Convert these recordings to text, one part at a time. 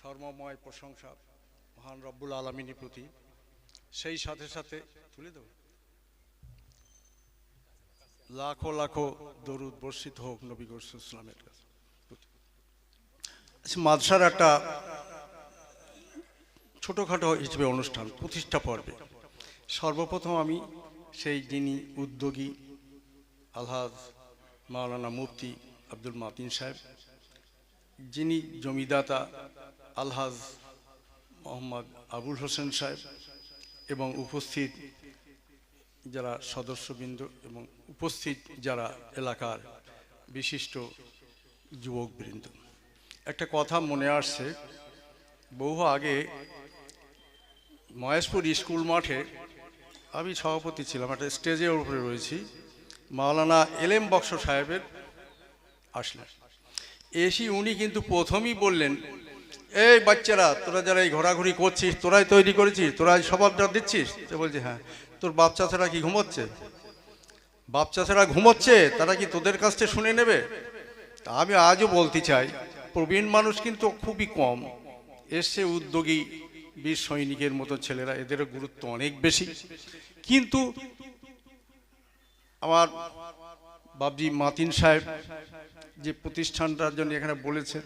সর্বময় প্রশংসা মহান রব্বুল আলামিনের প্রতি। সেই সাথে সাথে তুলে দেব লাখো লাখো দরুদ বর্ষিত হোক নবী করিম সাল্লাল্লাহু আলাইহি ওয়াসাল্লামের কাছে। মাদ্রাসার একটা ছোটোখাটো হিসেবে অনুষ্ঠান প্রতিষ্ঠা পর্বে সর্বপ্রথম আমি সেই যিনি উদ্যোগী আলহাজ মাওলানা মুফতি আব্দুল মাতিন সাহেব, যিনি জমিদাতা আলহাজ মোহাম্মদ আবুল হোসেন সাহেব এবং উপস্থিত যারা সদস্যবৃন্দ এবং উপস্থিত যারা এলাকার বিশিষ্ট যুবকবৃন্দ, একটা কথা মনে আসছে। বহু আগে মহেশপুর স্কুল মাঠে আমি সভাপতি ছিলাম, একটা স্টেজের উপরে রয়েছি, মাওলানা এলএম বক্স সাহেবের আসলেন। এসি উনি কিন্তু প্রথমেই বললেন, এই বাচ্চারা তোরা যারা এই ঘোরাঘুরি করছিস তোরাই তৈরি করেছিস, তোরাই সবাবটা দিচ্ছিস? তো বলছে হ্যাঁ। তোর বাচ্চা ছাড়া কি ঘুমোচ্ছে? বাচ্চা ছাড়া ঘুমোচ্ছে, তারা কি তোদের কাছ থেকে শুনে নেবে? তা আমি আজও বলতে চাই, প্রবীণ মানুষ কিন্তু খুবই কম এসছে, উদ্যোগী বীর সৈনিকের মতো ছেলেরা, এদেরও গুরুত্ব অনেক বেশি। কিন্তু আমার বাবজি মাতিন সাহেব যে প্রতিষ্ঠানটার জন্য এখানে বলেছেন,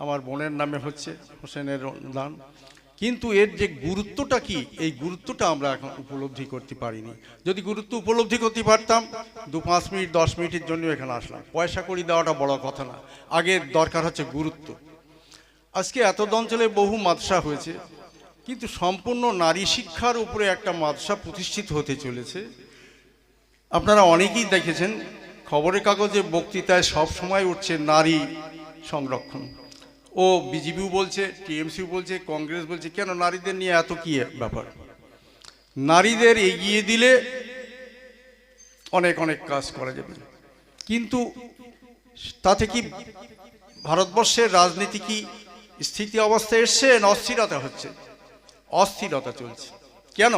আমার বোনের নামে হচ্ছে হোসেনের দান, কিন্তু এর যে গুরুত্বটা কি, এই গুরুত্বটা আমরা এখন উপলব্ধি করতে পারিনি। যদি গুরুত্ব উপলব্ধি করতে পারতাম 2-5 মিনিট 10 মিনিটের জন্য এখানে আসলাম। পয়সা করি দেওয়াটা বড় কথা না, আগে দরকার হচ্ছে গুরুত্ব। আজকে এত অঞ্চলে বহু মাদ্রাসা হয়েছে, কিন্তু সম্পূর্ণ নারী শিক্ষার উপরে একটা মাদ্রাসা প্রতিষ্ঠিত হতে চলেছে। আপনারা অনেকেই দেখেছেন খবরের কাগজে বক্তৃতায় সব সময় উঠছে নারী সংরক্ষণ। ও বিজেপিও বলছে, টিএমসিও বলছে, কংগ্রেস বলছে, কেন নারীদের নিয়ে এত কি ব্যাপার? নারীদের এগিয়ে দিলে অনেক অনেক কাজ করা যাবে, কিন্তু তাতে কি ভারতবর্ষের রাজনীতি কি স্থিতি অবস্থায় এসছে না অস্থিরতা হচ্ছে? অস্থিরতা চলছে। কেন?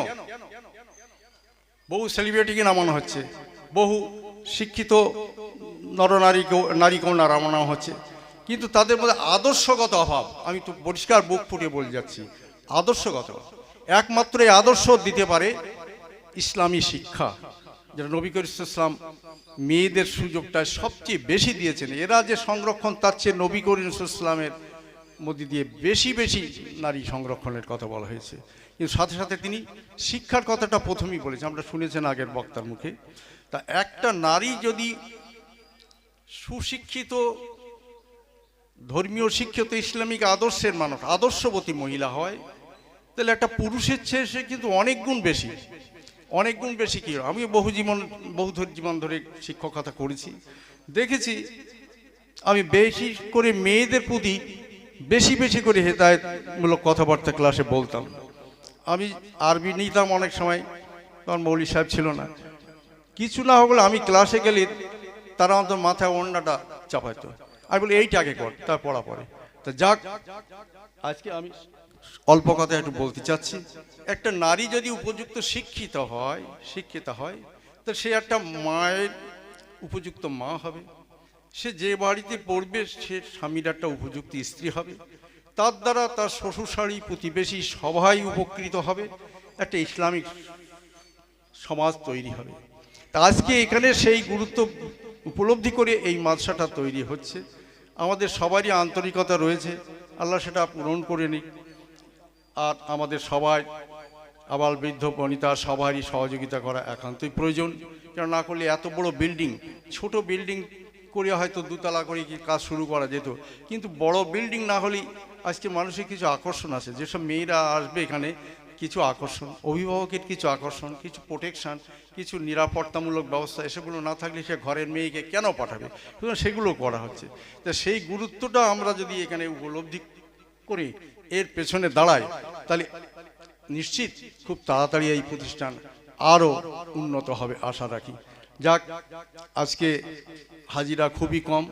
বহু সেলিব্রিটিকে নামানো হচ্ছে, বহু শিক্ষিত নারী কন্যা নামানো হচ্ছে, কিন্তু তাদের মধ্যে আদর্শগত অভাব। আমি তো পরিষ্কার বুক ফুটিয়ে বলে যাচ্ছি, আদর্শগত। একমাত্র এই আদর্শ দিতে পারে ইসলামী শিক্ষা, যেটা নবী করিম সাল্লাল্লাহু আলাইহি ওয়াসাল্লাম মেয়েদের সুযোগটা সবচেয়ে বেশি দিয়েছেন। এরা যে সংরক্ষণ, তার চেয়ে নবী করিম সাল্লাল্লাহু আলাইহি ওয়াসাল্লামের মধ্যে দিয়ে বেশি বেশি নারী সংরক্ষণের কথা বলা হয়েছে। কিন্তু সাথে সাথে তিনি শিক্ষার কথাটা প্রথমেই বলেছেন, আমরা শুনেছেন আগের বক্তার মুখে। তা একটা নারী যদি সুশিক্ষিত, ধর্মীয় শিক্ষিত, ইসলামিক আদর্শের মানুষ, আদর্শবতী মহিলা হয়, তাহলে একটা পুরুষের চেয়ে সে কিন্তু অনেক গুণ বেশি, অনেক গুণ বেশি। কি, আমি বহু জীবন ধরে শিক্ষকতা করেছি, দেখেছি। আমি বেশি করে মেয়েদের প্রতি বেশি বেশি করে হেদায়েতমূলক কথাবার্তা ক্লাসে বলতাম। আমি আরবি নিতাম অনেক সময়, তখন মৌলী সাহেব ছিল না। কিছু না হলে আমি ক্লাসে গেলে তারা আমাদের মাথায় ওড়নাটা চাপাইতো, আমি বলি এইটা আগে কর, তার পড়া পড়ে। তা যাক, আজকে আমি অল্প কথা একটু বলতে চাচ্ছি। একটা নারী যদি উপযুক্ত শিক্ষিত হয়, তো সে একটা মায়ের উপযুক্ত মা হবে। সে যে বাড়িতে পড়বে, সে স্বামীর একটা উপযুক্ত স্ত্রী হবে। তার দ্বারা তার শ্বশুরশাড়ি, প্রতিবেশী সবাই উপকৃত হবে, একটা ইসলামিক সমাজ তৈরি হবে। তা আজকে এখানে সেই গুরুত্ব উপলব্ধি করে এই মাদ্রাসাটা তৈরি হচ্ছে। আমাদের সবারই আন্তরিকতা রয়েছে, আল্লাহ সেটা পূরণ করে নিক। আর আমাদের সবাই, আবাল বৃদ্ধ বনিতা, সবারই সহযোগিতা করা একান্তই প্রয়োজন। কেন না করলে এত বড় বিল্ডিং, ছোট বিল্ডিং করে হয়তো 2 তলা করে কি কাজ শুরু করা যেত, কিন্তু বড় বিল্ডিং না হলেই আজকে মানুষের কিছু আকর্ষণ আছে। যেসব মেয়েরা আসবে এখানে, কিছু আকর্ষণ, অভিভাবকের কিছু আকর্ষণ, কিছু প্রোটেকশন, কিছু নিরাপত্তামূলক ব্যবস্থা, এসবগুলো না থাকলে সে ঘরের মেয়েকে কেন পাঠাবে? সুতরাং সেগুলো করা হচ্ছে। তো সেই গুরুত্বটা আমরা যদি এখানে উপলব্ধি করে এর পেছনে দাঁড়াই, তাহলে নিশ্চিত খুব তাড়াতাড়ি এই প্রতিষ্ঠান আরও উন্নত হবে আশা রাখি। যাক, আজকে হাজিরা খুবই কম।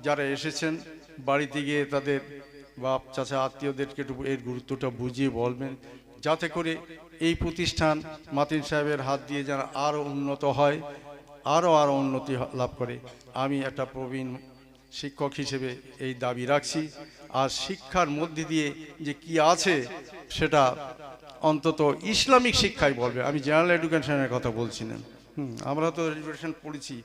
যারা এসেছেন বাড়িতে গিয়ে তাদের বাপ চাচা আত্মীয়দেরকে একটু এর গুরুত্বটা বুঝিয়ে বলবেন, যাতে করে এই প্রতিষ্ঠান মাতিন সাহেবের হাত দিয়ে যেন আরও উন্নত হয়, আরও উন্নতি লাভ করে। আমি একটা প্রবীণ শিক্ষক হিসেবে এই দাবি রাখছি। আর শিক্ষার মধ্যে দিয়ে যে কি আছে সেটা অন্তত ইসলামিক শিক্ষাই বলবে, আমি জেনারেল এডুকেশনের কথা বলছি না। আমরা তো এডুকেশন পড়েছি,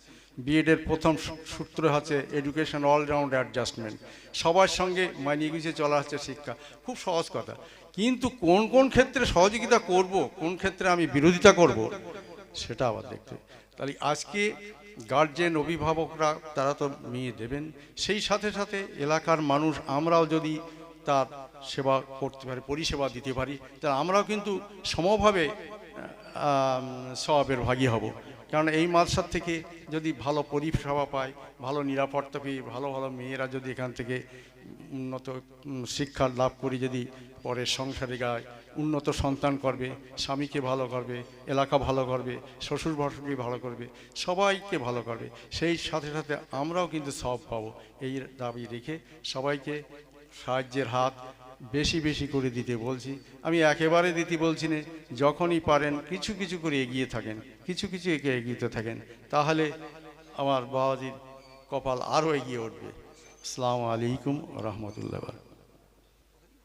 বিএডের প্রথম সূত্র হচ্ছে এডুকেশন অলরাউন্ড অ্যাডজাস্টমেন্ট, সবার সঙ্গে মানিয়ে গুছিয়ে চলা হচ্ছে শিক্ষা। খুব সহজ কথা, কিন্তু কোন কোন ক্ষেত্রে সহযোগিতা করব, কোন ক্ষেত্রে আমি বিরোধিতা করব, সেটা আবার দেখতে। তাহলে আজকে গার্জেন, অভিভাবকরা তারা তো মেয়ে দেবেন, সেই সাথে সাথে এলাকার মানুষ আমরাও যদি তার সেবা করতে পারি, পরিষেবা দিতে পারি, তাহলে আমরাও কিন্তু সমভাবে সওয়াবের ভাগী হব। কারণ এই মাদ্রাসা থেকে যদি ভালো পরিষেবা পায়, ভালো নিরাপত্তা পেয়ে, ভালো ভালো মেয়েরা যদি এখান থেকে উন্নত শিক্ষা লাভ করি, যদি পরে সংসারে গায়, উন্নত সন্তান করবে, স্বামীকে ভালো করবে, এলাকা ভালো করবে, শ্বশুর বাড়ি ভালো করবে, সবাইকে ভালো করবে, সেই সাথে সাথে আমরাও কিন্তু সব পাবো। এই দাবি রেখে সবাইকে সাহায্যের হাত বেশি বেশি করে দিতে বলছি। আমি একেবারে দিতে বলছি না, যখনই পারেন কিছু কিছু করে এগিয়ে থাকেন, কিছু কিছু এগিয়ে থাকেন, তাহলে আমার বাবাজির কপাল আরও এগিয়ে উঠবে। আসসালামু আলাইকুম রহমতুল্লাহ।